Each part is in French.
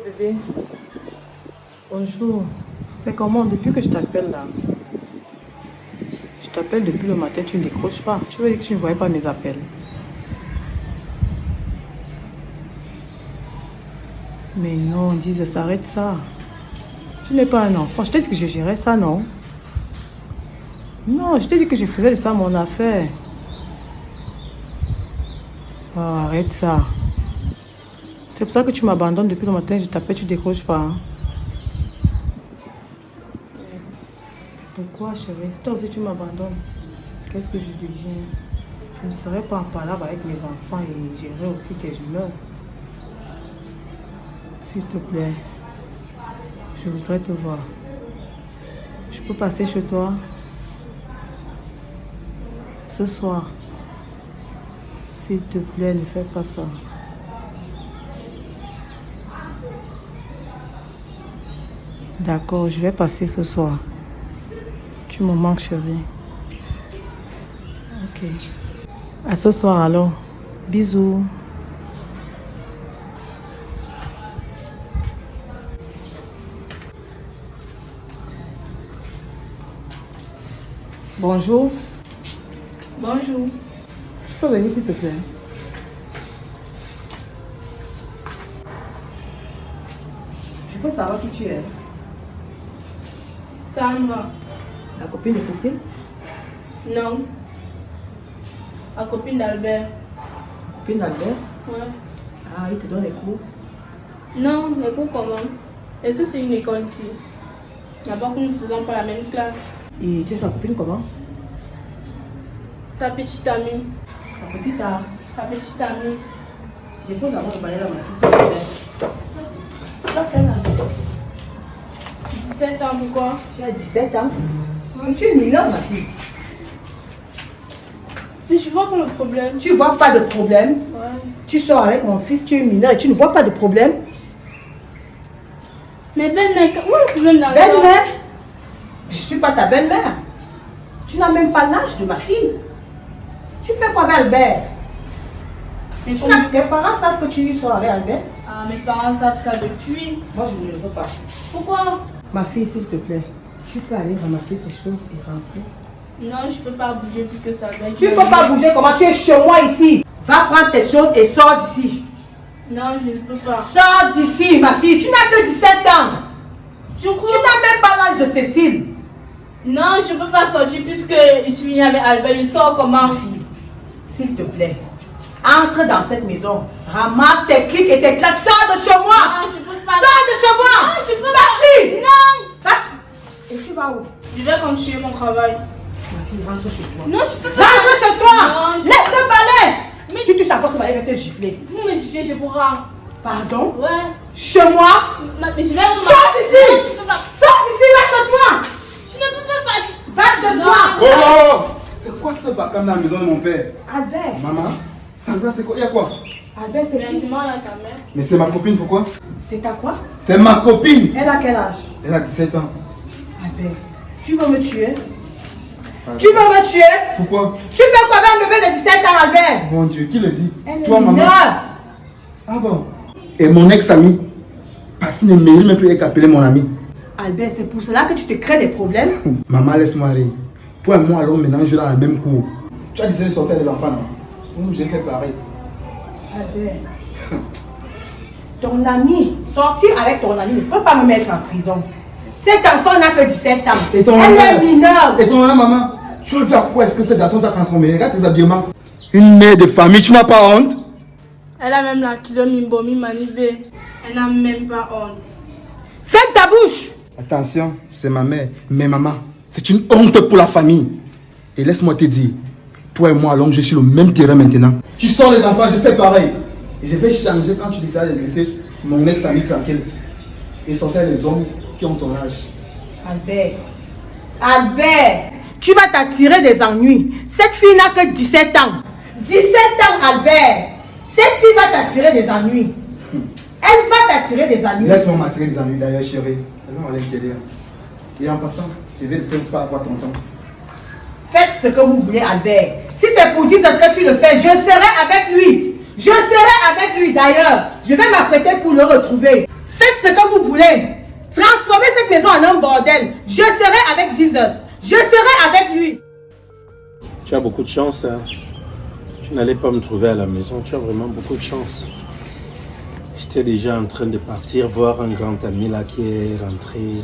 bébé. Bonjour. C'est comment depuis que je t'appelle là? Je t'appelle depuis le matin, tu ne décroches pas. Tu veux dire que tu ne voyais pas mes appels? Mais non, dis, s'arrête ça. Tu n'es pas un enfant. Je t'ai dit que je gérais ça, non? Non, je t'ai dit que je faisais de ça mon affaire. Oh, arrête ça. C'est pour ça que tu m'abandonnes depuis le matin, je t'appelle, tu décroches pas. Hein? Pourquoi, chérie? Si toi aussi tu m'abandonnes, qu'est-ce que je deviens? Je ne serai pas en parlant avec mes enfants et gérer aussi tes humeurs. S'il te plaît, je voudrais te voir. Je peux passer chez toi ce soir. S'il te plaît, ne fais pas ça. D'accord, je vais passer ce soir. Tu me manques, chérie. Ok. À ce soir alors. Bisous. Bonjour. Bonjour. Je peux venir s'il te plaît? Je peux savoir qui tu es? Sandra. La copine de Cécile? Non. La copine d'Albert. La copine d'Albert? Ouais. Ah, il te donne les cours? Non, mais quoi comment? Est-ce que c'est une école ici? D'abord que nous ne faisons pas la même classe. Et tu es sa copine comment? Sa petite amie. Sa petite art. Sa petite amie. Je pose avant de parler à ma fille, s'il te plaît. Tu as quel âge? 17 ans, pourquoi? Tu as 17 ans? Mais tu es mineure, ma fille. Mais je vois pas le problème. Tu vois pas de problème? Ouais. Tu sors avec mon fils, tu es mineur et tu ne vois pas de problème? Mais belle-mère, où est le problème dans ça? Belle-mère? Je ne suis pas ta belle-mère. Tu n'as même pas l'âge de ma fille. Tu fais quoi avec Albert? Mais Tes parents savent que tu sors avec Albert? Ah, mes parents savent ça depuis. Moi, je ne le veux pas. Pourquoi? Ma fille, s'il te plaît, tu peux aller ramasser tes choses et rentrer. Non, je peux pas bouger puisque ça va. Tu ne peux pas bouger comment tu es chez moi ici. Va prendre tes choses et sors d'ici. Non, je ne peux pas. Sors d'ici, ma fille. Tu n'as que 17 ans. Je crois. Tu n'as même pas l'âge de Cécile. Non, je peux pas sortir puisque je suis venue avec Albert. Je sors comment? Fille, s'il te plaît, entre dans cette maison. Ramasse tes clics et tes claques. Sors de chez moi. Non, je peux pas. Sors de chez moi. Non, je peux Ma pas. fille. Non. Va. Et tu vas où? Je vais continuer mon travail. Ma fille, rentre chez toi. Non, je peux pas. Rentre chez toi. Non, je... Laisse le balai. Mais tu touches encore ce balai, je vais te gifler. Vous me suivez, je vous rends. Pardon? Ouais. Chez moi? Mais je vais vous... Sors d'ici. Non, je peux pas. Sors d'ici, va chez toi. Je ne peux pas. Va chez Non. toi. Oh! C'est quoi ce vacarme dans la maison de mon père? Albert. Maman? Sandra, c'est quoi? Il y a quoi? Albert, c'est qui? Demande à ta mère. Mais c'est ma copine, pourquoi? C'est ta quoi? C'est ma copine! Elle a quel âge? Elle a 17 ans. Albert, tu veux me tuer? Pardon. Tu veux me tuer? Pourquoi? Tu fais quoi avec un bébé de 17 ans, Albert? Mon Dieu, qui le dit? Elle est Toi, maman? mineure. Ah bon? Et mon ex-ami? Parce qu'il ne mérite même plus d'être appelé mon ami. Albert, c'est pour cela que tu te crées des problèmes? Maman, laisse-moi aller. Toi et moi, allons maintenant jouer dans la même cour. Tu as décidé de sortir des enfants, non? J'ai fait pareil. Albert, ton ami, sortir avec ton ami ne peut pas me mettre en prison. Cet enfant n'a que 17 ans. Et ton Elle mère? est mineure. Et ton maman, maman? Tu veux faire quoi? Est-ce que ce garçon t'a transformé? Regarde tes habillements. Une mère de famille, tu n'as pas honte? Elle a même la kilo mimbomi manibé. Elle n'a même pas honte. Ferme ta bouche. Attention, c'est ma mère. Mais maman, c'est une honte pour la famille. Et laisse-moi te dire, toi et moi, allons jouer sur le même terrain maintenant. Tu sors les enfants, je fais pareil. Et je vais changer quand tu décides de laisser mon ex-ami tranquille. Et sortir les hommes qui ont ton âge. Albert, Albert, tu vas t'attirer des ennuis. Cette fille n'a que 17 ans. 17 ans, Albert. Cette fille va t'attirer des ennuis. Elle va t'attirer des ennuis. Laisse-moi m'attirer des ennuis d'ailleurs, chérie. Allons à l'intérieur. Et en passant, je vais laisser pas avoir ton temps. Faites ce que vous voulez, Albert. Si c'est pour dire ce que tu le fais, je serai avec lui. Je serai avec lui d'ailleurs. Je vais m'apprêter pour le retrouver. Faites ce que vous voulez. Transformez cette maison en un bordel. Je serai avec Jesus. Je serai avec lui. Tu as beaucoup de chance. Hein? Tu n'allais pas me trouver à la maison. Tu as vraiment beaucoup de chance. J'étais déjà en train de partir voir un grand ami là qui est rentré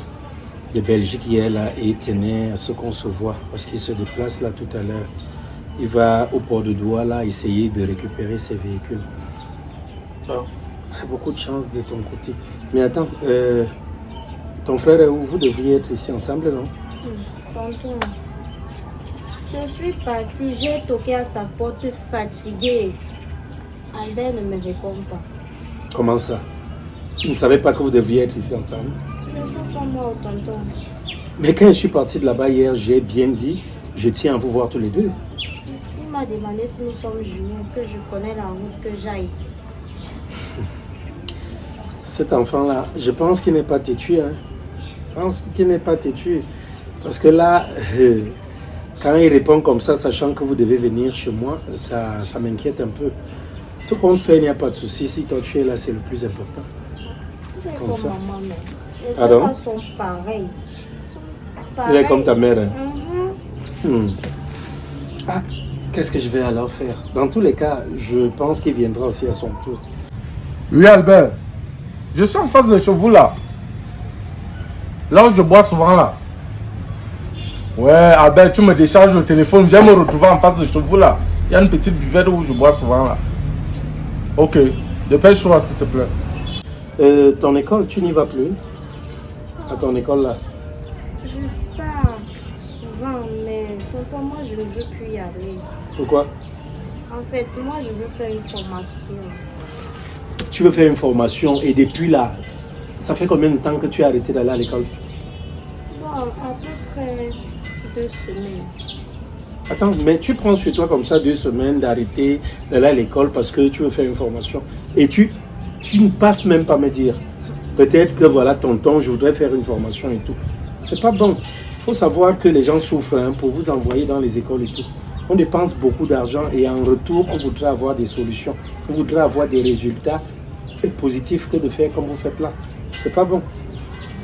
de Belgique hier là et tenait à ce qu'on se voit parce qu'il se déplace là tout à l'heure. Il va au port de Douala essayer de récupérer ses véhicules. Bon, c'est beaucoup de chance de ton côté. Mais attends, ton frère est où? Vous devriez être ici ensemble, non? Tonton, je suis partie, j'ai toqué à sa porte fatiguée. Albert ne me répond pas. Comment ça? Il ne savait pas que vous devriez être ici ensemble? Je ne sais pas moi, tonton. Mais quand je suis parti de là-bas hier, j'ai bien dit, je tiens à vous voir tous les deux. Il m'a demandé si nous sommes jumeaux, que je connais la route, que j'aille. Cet enfant-là, je pense qu'il n'est pas têtu. Hein? Je pense qu'il n'est pas têtu. Parce que là, quand il répond comme ça, sachant que vous devez venir chez moi, ça m'inquiète un peu. Tout compte fait, il n'y a pas de souci. Si toi tu es là, c'est le plus important. C'est Comme comme ça. maman, mais les Pardon? enfants sont pareils. Il est comme ta mère. Hein? Mhm. Ah, qu'est-ce que je vais alors faire? Dans tous les cas, je pense qu'il viendra aussi à son tour. Oui, Albert. Je suis en face de chez vous là. Là où je bois souvent là. Ouais, Albert, tu me décharges le téléphone. Viens me retrouver en face de chez vous là. Il y a une petite buvette où je bois souvent là. Ok. Dépêche-toi s'il te plaît. Ton école, tu n'y vas plus? À ton école là? Je pars souvent, mais tonton, moi je ne veux plus y aller. Pourquoi? En fait, moi je veux faire une formation. Tu veux faire une formation et depuis là, ça fait combien de temps que tu as arrêté d'aller à l'école? Bon, à peu près 2 semaines. Attends, mais tu prends sur toi comme ça 2 semaines d'arrêter d'aller à l'école parce que tu veux faire une formation et tu ne passes même pas me dire peut-être que voilà tonton, je voudrais faire une formation et tout. C'est pas bon. Il faut savoir que les gens souffrent hein, pour vous envoyer dans les écoles et tout. On dépense beaucoup d'argent et en retour, on voudrait avoir des solutions. On voudrait avoir des résultats positifs que de faire comme vous faites là. C'est pas bon.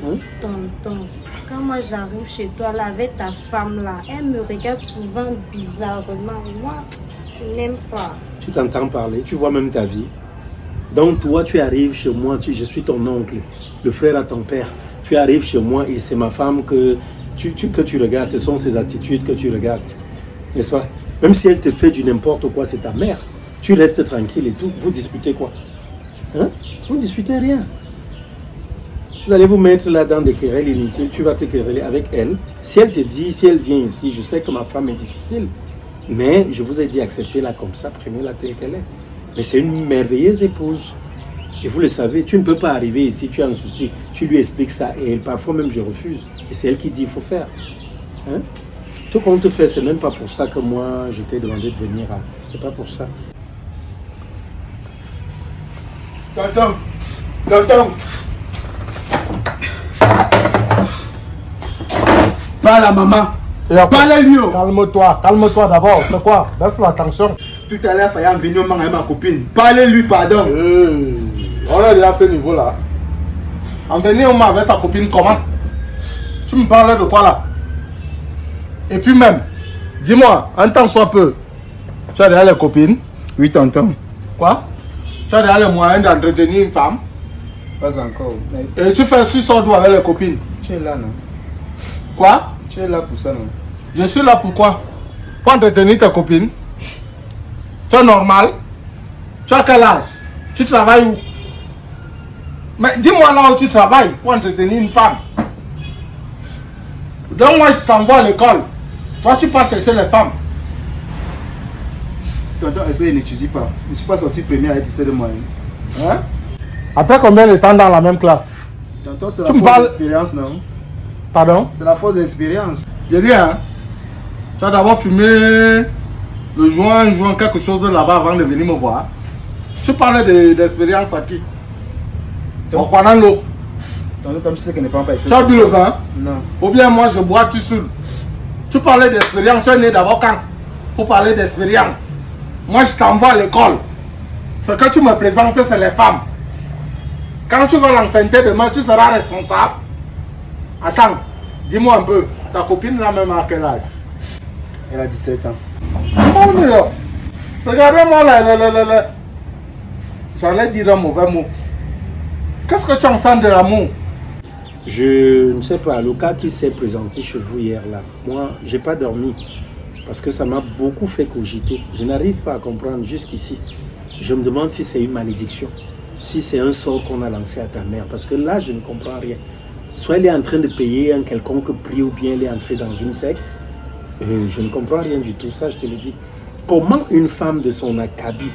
Hein? Tonton, quand moi j'arrive chez toi là avec ta femme là, elle me regarde souvent bizarrement. Moi, je n'aime pas. Tu t'entends parler, tu vois même ta vie. Donc toi, tu arrives chez moi, je suis ton oncle, le frère à ton père. Tu arrives chez moi et c'est ma femme que tu regardes. Ce sont ses attitudes que tu regardes. N'est-ce pas? Même si elle te fait du n'importe quoi, c'est ta mère. Tu restes tranquille et tout. Vous disputez quoi? Hein? Vous disputez rien. Vous allez vous mettre là dans des querelles inutiles. Tu vas te quereller avec elle. Si elle te dit, si elle vient ici, je sais que ma femme est difficile. Mais je vous ai dit, acceptez-la comme ça, prenez-la telle qu'elle est. Mais c'est une merveilleuse épouse. Et vous le savez, tu ne peux pas arriver ici, tu as un souci, tu lui expliques ça et parfois même je refuse. Et c'est elle qui dit, il faut faire. Hein? Tout qu'on te fait, c'est même pas pour ça que moi je t'ai demandé de venir. Hein. C'est pas pour ça. Tonton, tonton. Parle à maman. Parle-lui. Calme-toi d'abord. C'est quoi? Baisse la tension. Tout à l'heure, Fayam venir au avec ma copine. Parle-lui, pardon. On est déjà à ce niveau là. En venir au Mans avec ta copine, comment? Tu me parlais de quoi là? Et puis même, dis-moi, un temps soit peu, tu as déjà les copines? Oui, tonton. Quoi? Tu as déjà les moyens d'entretenir une femme? Pas encore. Et tu sors d'où avec les copines? Tu es là, non? Quoi? Tu es là pour ça, non? Je suis là pourquoi? Pour entretenir tes copines? Tu es normal? Tu as quel âge? Tu travailles où? Mais dis-moi là où tu travailles pour entretenir une femme. Donc moi je t'envoie à l'école. Toi tu passes chercher les femmes. Tonton, est-ce qu'il n'étudie pas? Je ne suis pas sorti premier avec 17 de moyenne. Hein? Après combien de temps dans la même classe? Tonton, c'est la Tu me force parles- de l'expérience, non? Pardon? C'est la force de l'expérience. J'ai dit hein? Tu as d'abord fumé le joint quelque chose là-bas avant de venir me voir. Tu parlais d'expérience à qui? En prenant l'eau. Tonton, comme tu sais qu'elle n'est pas les choses. Tu as bu le vin? Non. Ou bien moi je bois tout seul. Tu parlais d'expérience, tu es né d'abord quand? Pour parler d'expérience. Moi je t'envoie à l'école. Ce que tu me présentes c'est les femmes. Quand tu vas l'enceinte demain, tu seras responsable. Attends, dis-moi un peu, ta copine là même à quel âge? Elle a 17 ans. Mon Dieu, regardez-moi là. J'allais dire un mauvais mot. Qu'est-ce que tu en sens de l'amour? Je ne sais pas, le cas qui s'est présenté chez vous hier là, moi, j'ai pas dormi parce que ça m'a beaucoup fait cogiter. Je n'arrive pas à comprendre jusqu'ici. Je me demande si c'est une malédiction, si c'est un sort qu'on a lancé à ta mère, parce que là, je ne comprends rien. Soit elle est en train de payer un quelconque prix ou bien elle est entrée dans une secte. Je ne comprends rien du tout, ça je te le dis. Comment une femme de son acabit,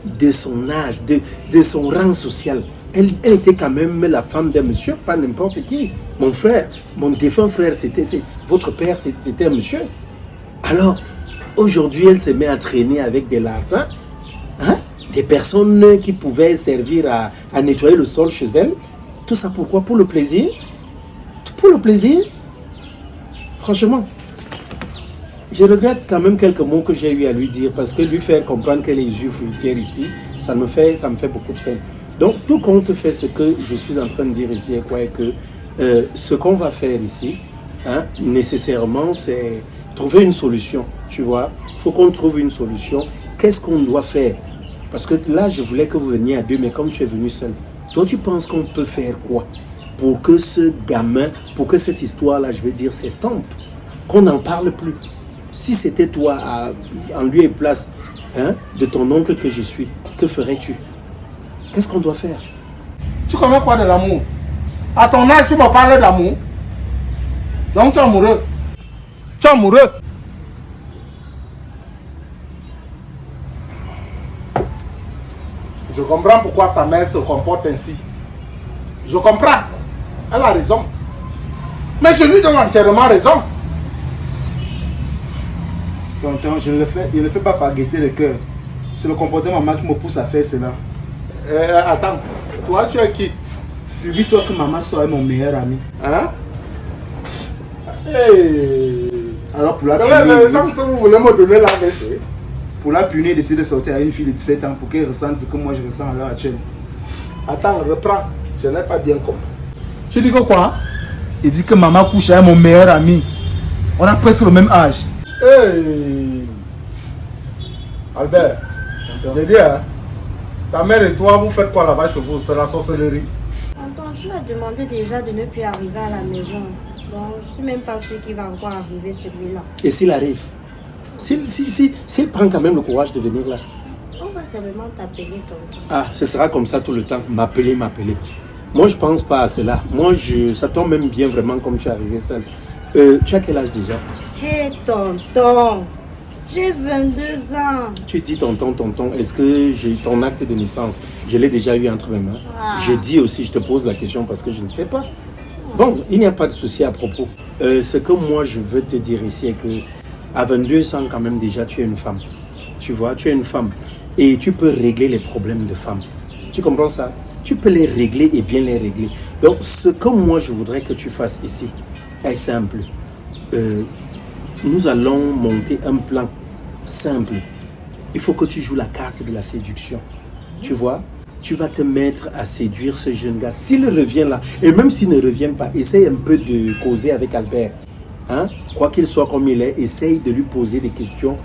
de son âge, de son rang social, elle était quand même la femme d'un monsieur, pas n'importe qui. Mon frère, mon défunt frère, votre père, c'était un monsieur. Alors, aujourd'hui, elle se met à traîner avec des lapins, hein? Des personnes qui pouvaient servir à nettoyer le sol chez elle. Tout ça pourquoi? Pour le plaisir? Pour le plaisir? Franchement, je regrette quand même quelques mots que j'ai eu à lui dire parce que lui faire comprendre qu'elle est usufruitière ici, ça me fait beaucoup de peine. Donc, tout compte fait, ce que je suis en train de dire ici est quoi? Que ce qu'on va faire ici, hein, nécessairement, c'est trouver une solution, tu vois. Il faut qu'on trouve une solution. Qu'est-ce qu'on doit faire? Parce que là, je voulais que vous veniez à deux, mais comme tu es venu seul, toi, tu penses qu'on peut faire quoi pour que ce gamin, pour que cette histoire-là, je veux dire, s'estompe, qu'on n'en parle plus? Si c'était toi, en lieu et place, hein, de ton oncle que je suis, que ferais-tu? Qu'est-ce qu'on doit faire? Tu connais quoi de l'amour? À ton âge, tu me parles d'amour. Donc tu es amoureux. Tu es amoureux. Je comprends pourquoi ta mère se comporte ainsi. Je comprends. Elle a raison. Mais je lui donne entièrement raison. Tonton, je ne le fais pas par gaieté de cœur. C'est le comportement de maman qui me pousse à faire cela. Attends, toi tu es qui? Figure-toi que maman serait mon meilleur ami. Hein? Hey. Alors pour la punir, vous voulez me donner la vérité? Pour la punir, décider de sortir à une fille de 17 ans pour qu'elle ressente ce que moi je ressens à l'heure actuelle. Attends, reprends. Je n'ai pas bien compris. Tu dis que quoi? Il dit que maman couche avec mon meilleur ami. On a presque le même âge. Hey. Albert, j'ai dit, hein? Ta mère et toi, vous faites quoi là-bas chez vous? C'est la sorcellerie? Tonton, tu l'as demandé déjà de ne plus arriver à la maison. Donc, je ne suis même pas sûr qu'il va encore arriver celui-là. Et s'il arrive? S'il prend quand même le courage de venir là? On va simplement t'appeler, tonton. Ah, ce sera comme ça tout le temps. M'appeler. Moi, je pense pas à cela. Moi, ça tombe même bien vraiment comme tu es arrivé seul. Tu as quel âge déjà? Hé, tonton, j'ai 22 ans. Tu dis tonton, est-ce que j'ai ton acte de naissance? Je l'ai déjà eu entre mes mains. Je dis aussi, je te pose la question parce que je ne sais pas. Bon, il n'y a pas de souci à propos. Ce que moi, je veux te dire ici est que à 22 ans, quand même, déjà, tu es une femme. Tu vois, tu es une femme. Et tu peux régler les problèmes de femmes. Tu comprends ça? Tu peux les régler et bien les régler. Donc, ce que moi, je voudrais que tu fasses ici est simple. Nous allons monter un plan simple. Il faut que tu joues la carte de la séduction. Tu vois? Tu vas te mettre à séduire ce jeune gars. S'il revient là, et même s'il ne revient pas, essaye un peu de causer avec Albert. Hein? Quoi qu'il soit comme il est, essaye de lui poser des questions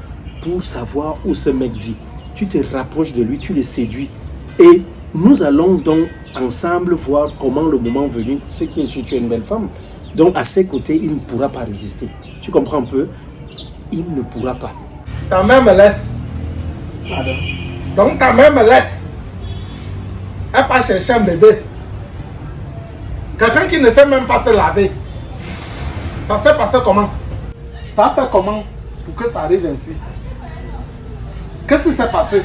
pour savoir où ce mec vit. Tu te rapproches de lui, tu le séduis. Et nous allons donc ensemble voir comment le moment venu, ce qui est sûr, tu es une belle femme. Donc à ses côtés, il ne pourra pas résister. Tu comprends un peu? Il ne pourra pas. Ta mère me laisse. Pardon. Donc ta mère me laisse. Elle part chercher un bébé. Quelqu'un qui ne sait même pas se laver. Ça s'est passé comment? Ça fait comment pour que ça arrive ainsi? Qu'est-ce qui s'est passé?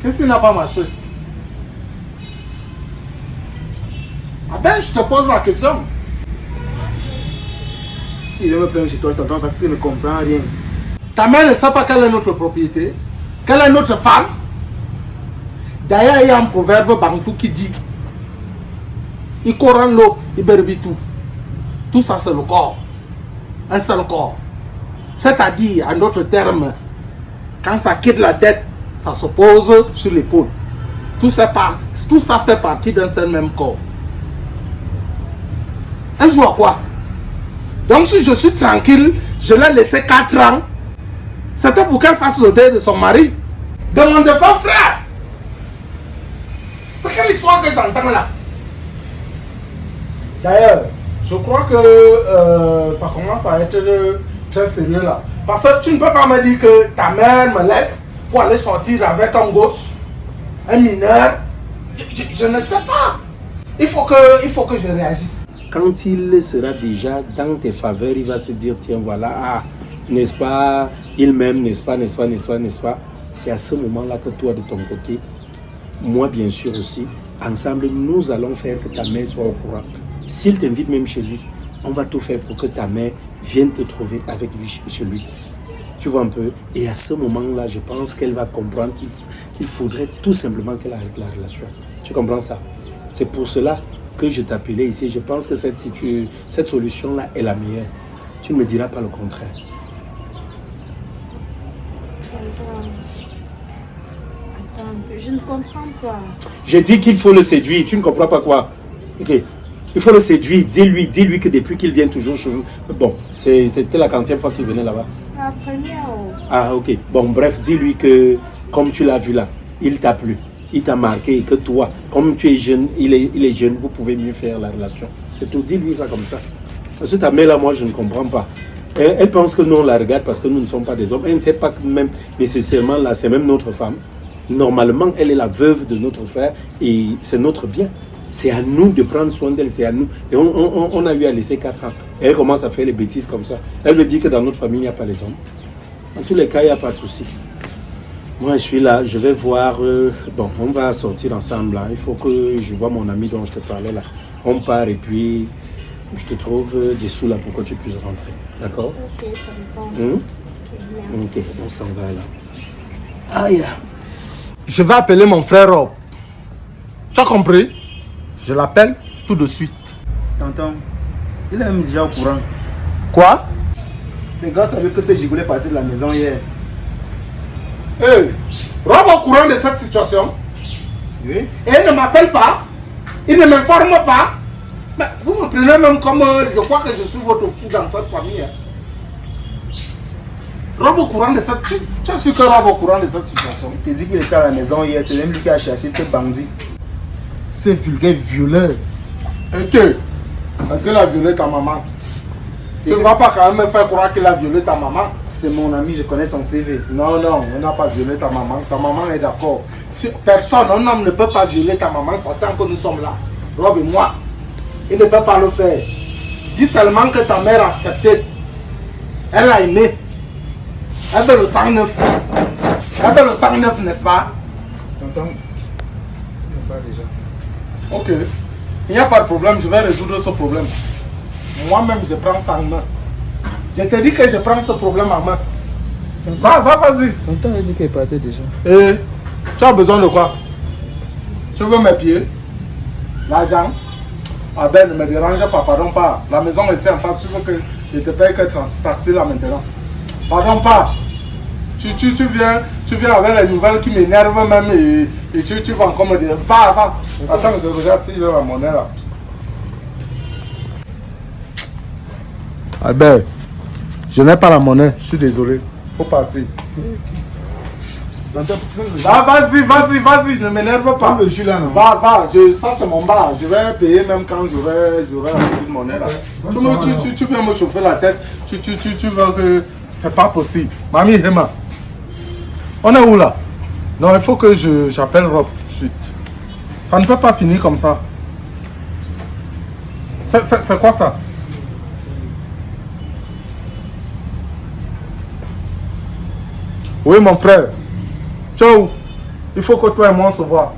Qu'est-ce qui n'a pas marché? Ah ben, je te pose la question. S'il me plaint chez toi, je t'entends parce qu'il ne comprend rien. Ta mère ne sait pas quelle est notre propriété, quelle est notre femme. D'ailleurs, il y a un proverbe bantou qui dit il court l'eau, il berbi tout. Tout ça, c'est le corps. Un seul corps. C'est-à-dire, en d'autres termes, quand ça quitte la tête, ça se pose sur l'épaule. Tout ça fait partie d'un seul même corps. Elle joue à quoi? Donc si je suis tranquille, je l'ai laissé 4 ans. C'était pour qu'elle fasse le deuil de son mari. De mon défunt frère. C'est quelle histoire que j'entends là? D'ailleurs, je crois que ça commence à être très sérieux là. Parce que tu ne peux pas me dire que ta mère me laisse pour aller sortir avec un gosse, un mineur. Je ne sais pas. Il faut que je réagisse. Quand il sera déjà dans tes faveurs, il va se dire, tiens, voilà, ah, n'est-ce pas, il m'aime, n'est-ce pas, n'est-ce pas, n'est-ce pas, n'est-ce pas. C'est à ce moment-là que toi, de ton côté, moi, bien sûr aussi, ensemble, nous allons faire que ta mère soit au courant. S'il t'invite même chez lui, on va tout faire pour que ta mère vienne te trouver avec lui chez lui. Tu vois un peu? Et à ce moment-là, je pense qu'elle va comprendre qu'il faudrait tout simplement qu'elle arrête la relation. Tu comprends ça? C'est pour cela que je t'appelais ici. Je pense que cette solution-là est la meilleure. Tu ne me diras pas le contraire. Attends, je ne comprends pas. J'ai dit qu'il faut le séduire. Tu ne comprends pas quoi? Ok. Il faut le séduire. Dis-lui que depuis qu'il vient toujours chez vous. Bon, c'était la 40e fois qu'il venait là-bas. La première. Oh. Ah, ok. Bon, bref, dis-lui que, comme tu l'as vu là, il t'a plu. Il t'a marqué et que toi, comme tu es jeune, il est jeune, vous pouvez mieux faire la relation. C'est tout. Dis-lui ça comme ça. Parce que ta mère là, moi, je ne comprends pas. Elle pense que nous, on la regarde parce que nous ne sommes pas des hommes. Elle ne sait pas que même nécessairement là, c'est même notre femme. Normalement, elle est la veuve de notre frère et c'est notre bien. C'est à nous de prendre soin d'elle, c'est à nous. Et on a eu à laisser 4 ans. Et elle commence à faire les bêtises comme ça. Elle me dit que dans notre famille, il n'y a pas les hommes. En tous les cas, il n'y a pas de souci. Moi, je suis là, je vais voir. Bon, on va sortir ensemble là. Il faut que je vois mon ami dont je te parlais là. On part et puis je te trouve des sous là pour que tu puisses rentrer. D'accord? Ok, tonton. Ok, on s'en va là. Aïe. Je vais appeler mon frère Rob. Tu as compris? Je l'appelle tout de suite. Tonton, il est même déjà au courant. Quoi? C'est grâce à lui que ce gigolet est parti de la maison hier. Hey, Rob est au courant de cette situation. Oui. Et il ne m'appelle pas. Il ne m'informe pas. Mais vous me prenez même comme je crois que je suis votre fou dans cette famille. Hein. Rob est au courant de cette... Tu es sûr que Rob est au courant de cette situation? Il te dit qu'il était à la maison hier, c'est même lui qui a cherché ces bandits. Ces vulgaires violeurs. Ok. Parce qu'il a violé ta maman. Tu ne vas pas quand même me faire croire qu'il a violé ta maman. C'est mon ami, je connais son CV. Non, non, on n'a pas violé ta maman. Ta maman est d'accord. Si personne, un homme ne peut pas violer ta maman, sachant que nous sommes là. Rob et moi. Il ne peut pas le faire. Dis seulement que ta mère a accepté. Elle a aimé. Elle veut le sang neuf. Elle veut le sang neuf, n'est-ce pas? Tonton, tu n'as pas déjà. Ok. Il n'y a pas de problème, je vais résoudre ce problème. Moi-même, je prends ça en main. Je te dis que je prends ce problème en main. Vas-y. Tonton a dit qu'elle partait déjà. Et tu as besoin de quoi? Tu veux mes pieds? L'argent? Ah ben, ne me dérange pas, pardon pas. La maison est ici en face, tu veux que je te paye que taxi là maintenant. Pardon pas. Tu viens avec les nouvelles qui m'énervent même et tu vas encore me dire, va. Attends, je regarde s'il y a la monnaie là. Ah ben, je n'ai pas la monnaie, je suis désolé. Faut partir. Tonton, Vas-y, ne m'énerve pas. le jus là, non? Va, ça c'est mon bar. Je vais payer même quand j'aurai la petite monnaie là. Tu viens me chauffer la tête. Tu veux que... C'est pas possible. Mamie, Emma. On est où là? Non, il faut que j'appelle Rob tout de suite. Ça ne peut pas finir comme ça. C'est quoi ça? Oui, mon frère. Ciao. Il faut que toi et moi on se voit.